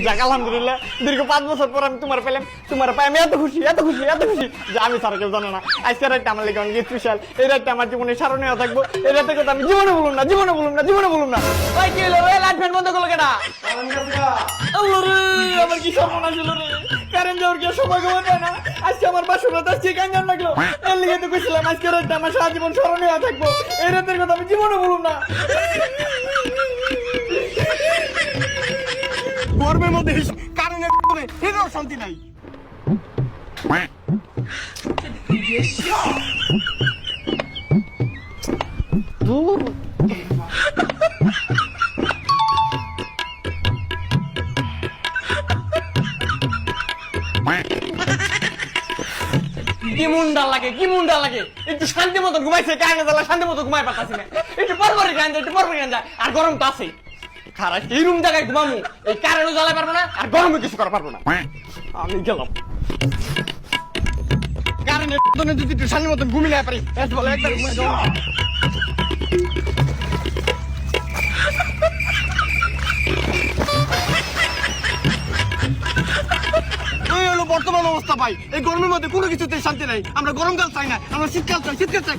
যাক আলহামদুলিল্লাহ, দীর্ঘ 5 বছর পর আমি তোমার পেলাম। তোমার পাই আমি এত খুশি যে আমি ছাড়া কেউ জানে না। আজকের রাতটা আমার লেগে অনেক স্পেশাল। এই রাতটা আমার জীবনে স্মরণীয় থাকবো। এই রাতের কথা আমি জীবনে বলুন না। ভাই কি হলো রে? লাইট ফ্যান বন্ধ করলো কেডা? আল্লাহ রে, আমার কি সর্বনাশ হলো রে। কারেন্ট যাওয়ার কি সময় খবর পায় না। আজকে আমার বাসুরা তার চেয়ে কাঞ্জান লাগলো। এর লিগে তো কইছিলাম আজকের রাতটা আমার সারা জীবন স্মরণীয় থাকবো। এই রাতের কথা আমি জীবনে বলুন না। গরমের মধ্যে কারেন্টের করে এরও শান্তি নাই। কি মুন্ডা লাগে একটু শান্তি মতো ঘুমাইছে, কারেন্ট জ্বালা শান্তি মতো ঘুমাই পারতাছি না। একটু পরপরই গান যায় আর গরম তো আছেই। খারাপ এই রুম জায়গায় ঘুমামু, এই কারেন্টও জ্বালাই পারবো না আর গরমে কিছু করা পারবো না। আমি গেলাম। কারেন্টের যদি একটু শান্তি মতন ঘুমিয়ে না পারি বলে একবার ঘুমিয়ে যাও। এই হলো বর্তমান অবস্থা ভাই। এই গরমের মধ্যে কোনো কিছুতে শান্তি নাই। আমরা গরমকাল চাই না, আমরা শীতকাল চাই।